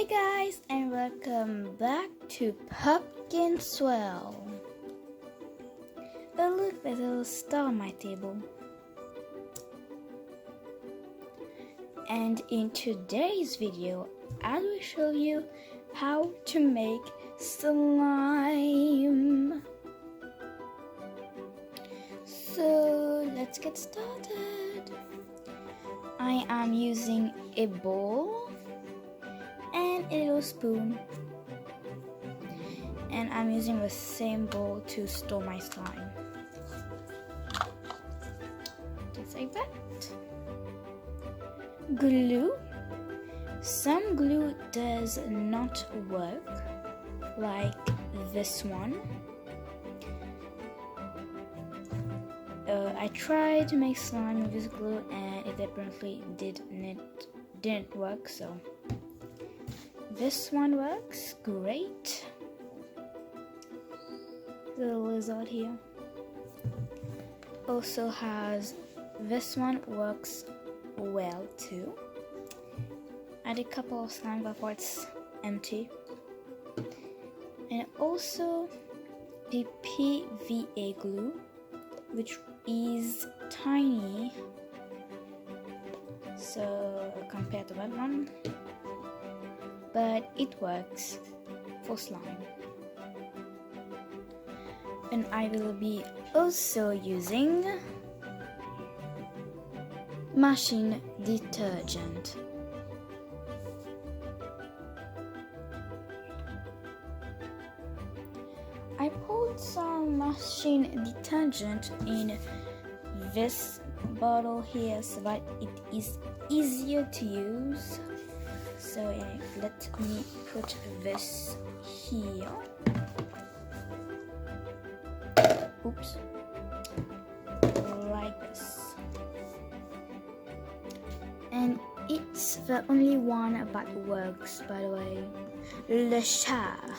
Hey guys, and welcome back to Pumpkin Swell. Oh look, there's a little star on my table. And in today's video, I will show you how to make slime. So let's get started. I am using a bowl and a little spoon, and I'm using the same bowl to store my slime, just like that. Glue. Some glue does not work, like this one. I tried to make slime with this glue and it apparently didn't work, so this one works great. The little lizard here also has, this one works well too. Add a couple of slime before it's empty. And also the PVA glue, which is tiny, so compared to that one, but it works for slime. And I will be also using machine detergent. I poured some machine detergent in this bottle here so that it is easier to use. So let me put this here. Oops. Like this. And it's the only one that works, by the way. Le Chat.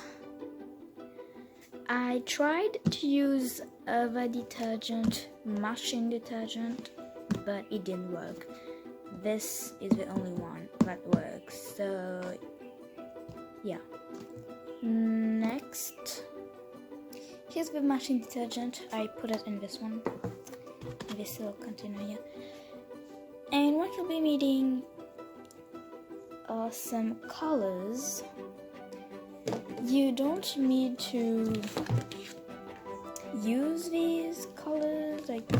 I tried to use other detergent, machine detergent, but it didn't work. This is the only one that works, so yeah. Next, here's the machine detergent. I put it in this one, in this little container here. And what you'll be needing are some colors. You don't need to use these colors like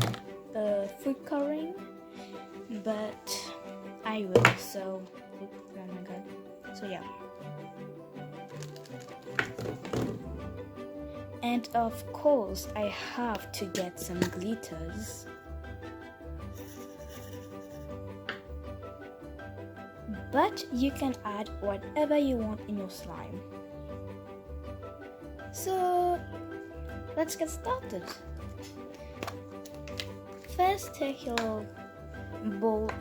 food coloring, but I will, so oh my god, so yeah. And of course I have to get some glitters. But you can add whatever you want in your slime. So let's get started. First, take your bowl /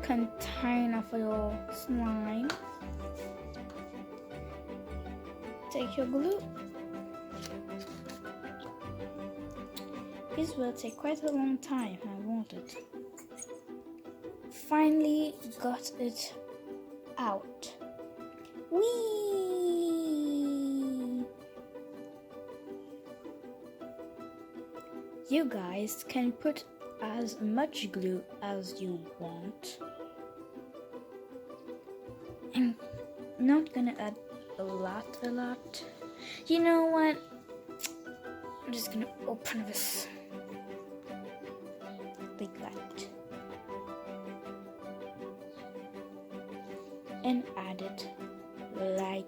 container for your slime. Take your glue. This will take quite a long time, I want it. Finally got it out. Whee! You guys can put as much glue as you want. I'm not gonna add a lot. You know what? I'm just gonna open this like that and add it like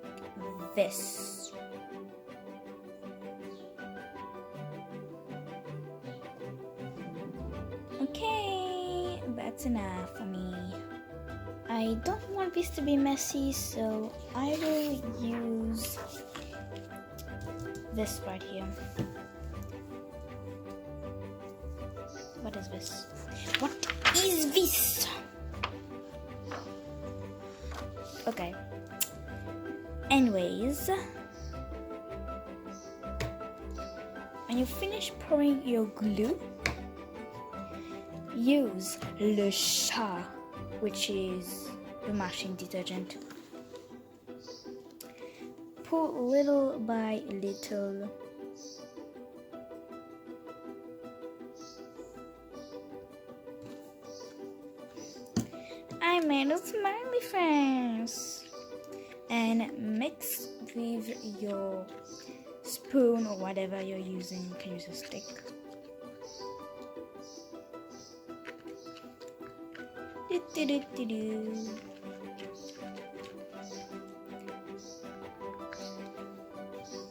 this. Okay, that's enough for me. I don't want this to be messy, so I will use this right here. What is this? What is this? Okay. Anyways, when you finish pouring your glue, use Le Chat, which is the machine detergent. pour little by little. I made a smiley face. And mix with your spoon or whatever you're using. You can use a stick.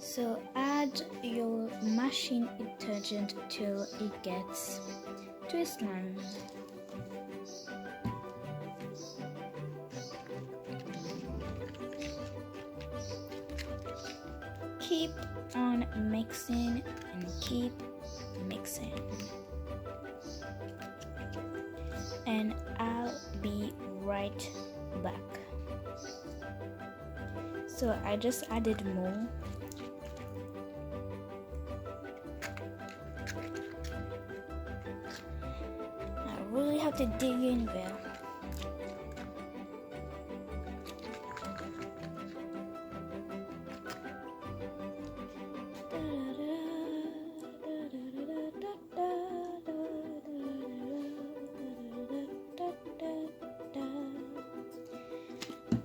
So add your machine detergent till it gets to a slime. Keep on mixing and keep mixing. And I'll be right back. So I just added more. I really have to dig in there.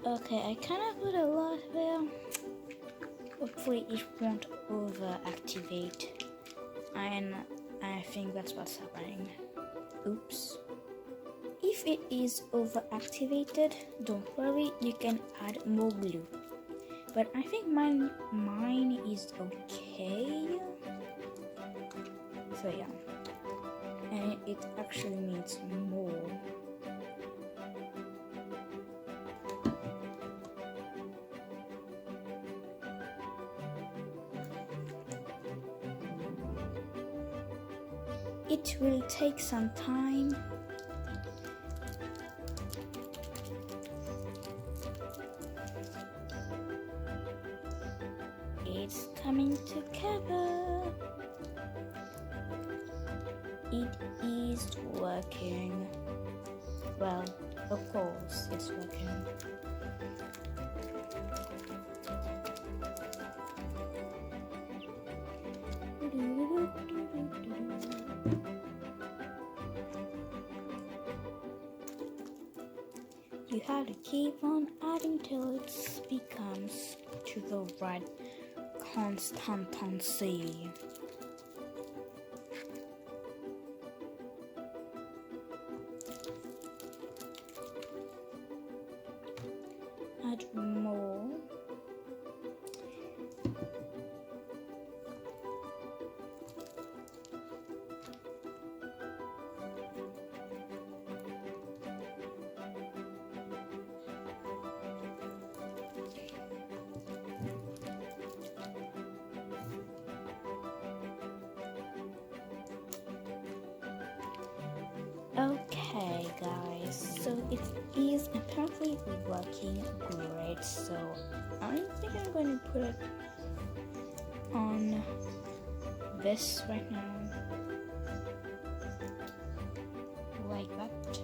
Okay, I kind of put a lot there. Hopefully it won't overactivate. And I think that's what's happening. Oops. If it is overactivated, don't worry, you can add more glue. But I think mine is okay. So yeah. And it actually needs more. It will take some time. It's coming together. It is working. Well, of course, it's working. You have to keep on adding till it becomes to the right consistency. Add more. Okay guys, so it is apparently working great, so I think I'm going to put it on this right now, like that.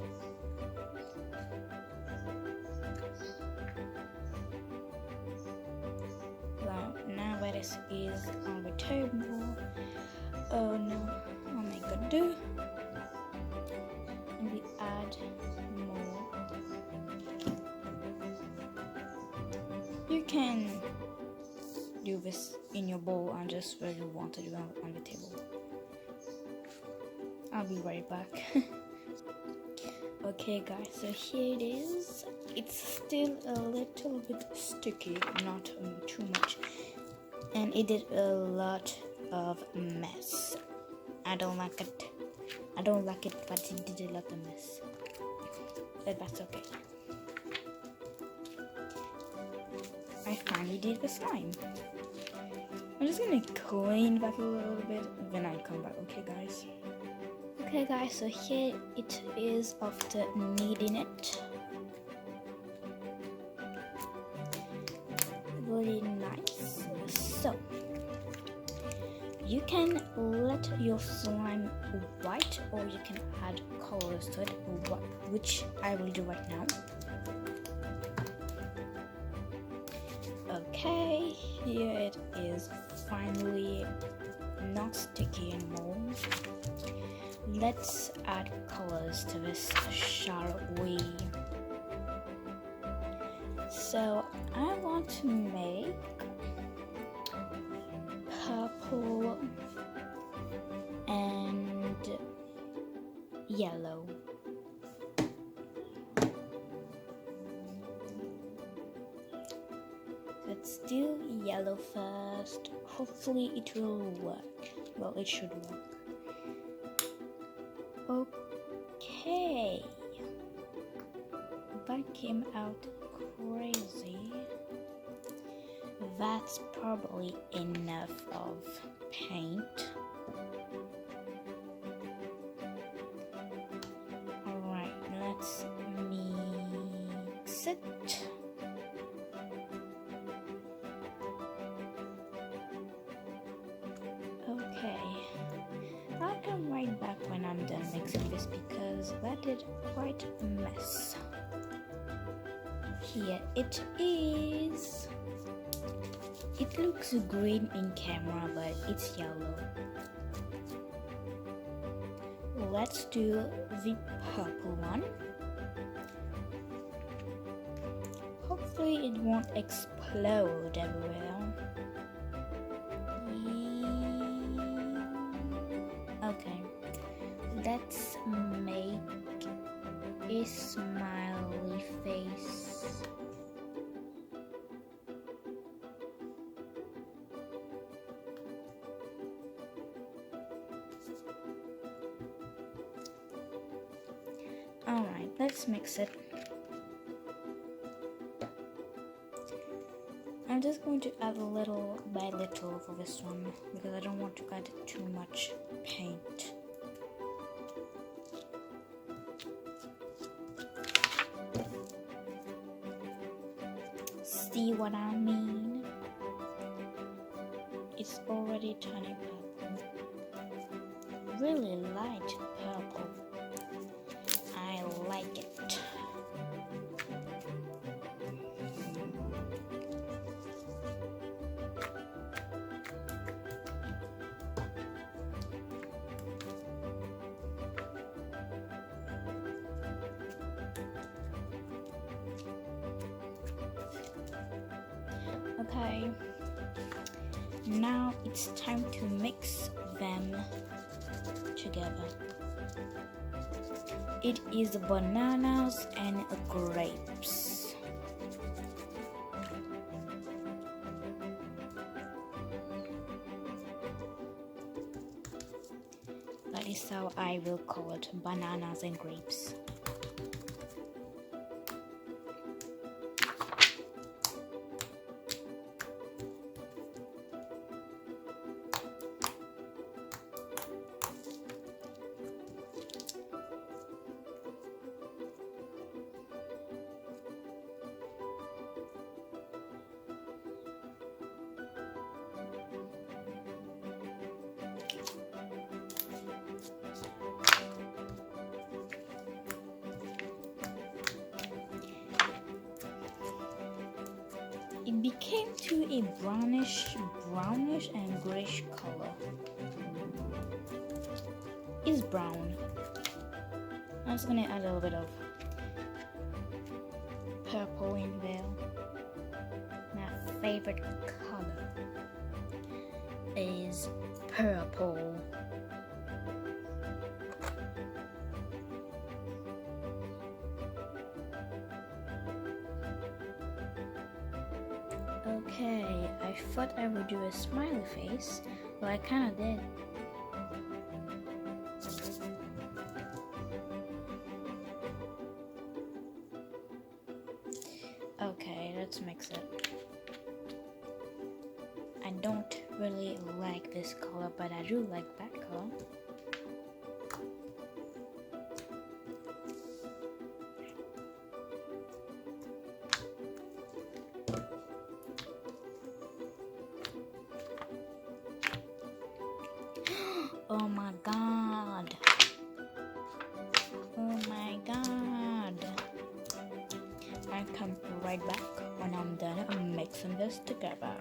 Well, now that it is on the table, oh no, oh my god, and we add more. You can do this in your bowl and just where you want to do it on the table. I'll be right back. Okay guys, so here it is. It's still a little bit sticky, not too much, and it did a lot of mess. I don't like it, but it did a lot of mess, but that's okay. I finally did the slime. I'm just gonna clean that a little bit, then I come back. Okay guys. Okay guys, so here it is after kneading it. Really nice. So you can let your slime white, or you can add colors to it, which I will do right now. Okay, here it is, finally not sticky anymore. Let's add colors to this, shall we? So I want to make purple and yellow. Let's do yellow first. Hopefully it will work. Well, it should work. Okay. That came out crazy. That's probably enough of paint. Alright, let's mix it. Okay, I'll come right back when I'm done mixing this because that did quite a mess. Here it is. It looks green in camera, but it's yellow. Let's do the purple one. Hopefully it won't explode everywhere. Okay, let's make a smiley face. Alright, let's mix it. I'm just going to add a little by little for this one because I don't want to add too much paint. See what I mean? It's already turning purple. Really light purple. I like it. Okay, now it's time to mix them together. It is bananas and grapes. That is how I will call it, bananas and grapes. It became to a brownish and grayish color. It's brown. I'm just gonna add a little bit of purple in there. My favorite color is purple. Okay, I thought I would do a smiley face, but I kinda did. Okay, let's mix it. I don't really like this color, but I do like that color. Oh my god. Oh my god. and come right back when I'm done mixing this together.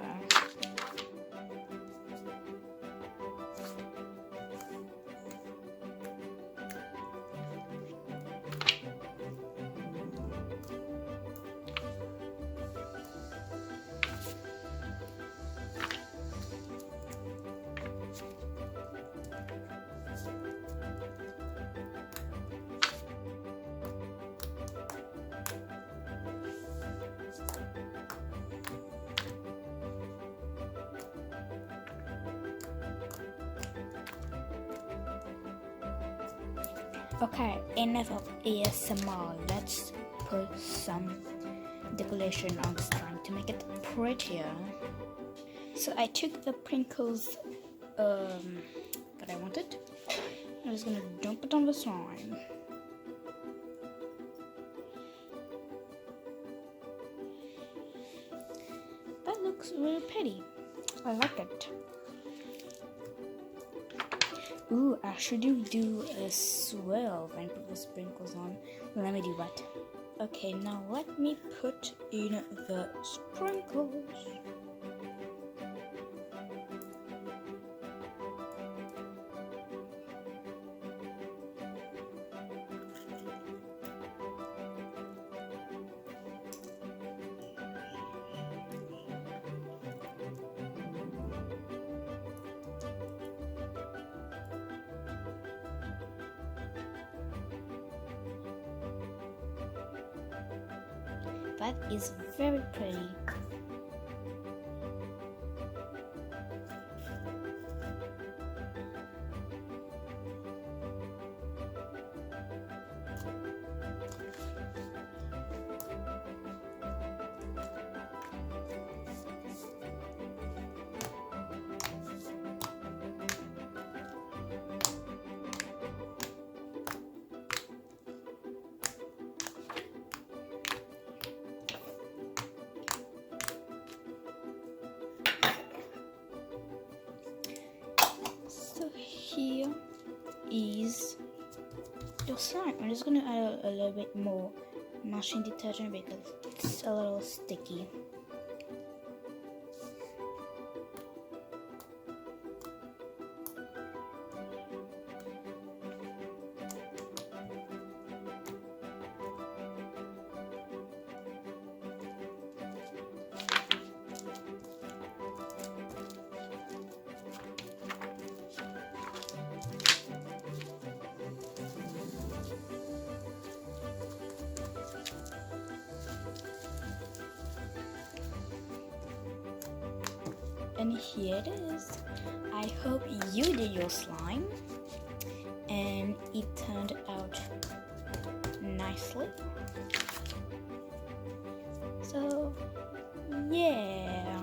Okay, enough of ASMR. Let's put some decoration on the slime to make it prettier. So I took the prinkles that I wanted. I'm just gonna dump it on the slime. That looks really pretty. I like it. Ooh, I should do a swirl and put the sprinkles on. Let me do that. Okay, now let me put in the sprinkles. That is very pretty. So here is your slime. I'm just gonna add a little bit more machine detergent because it's a little sticky. And here it is. I hope you did your slime and it turned out nicely. So yeah,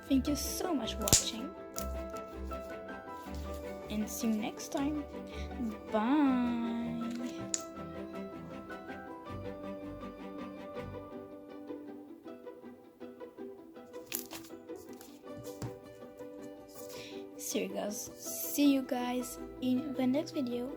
thank you so much for watching and see you next time. Bye. See you guys in the next video.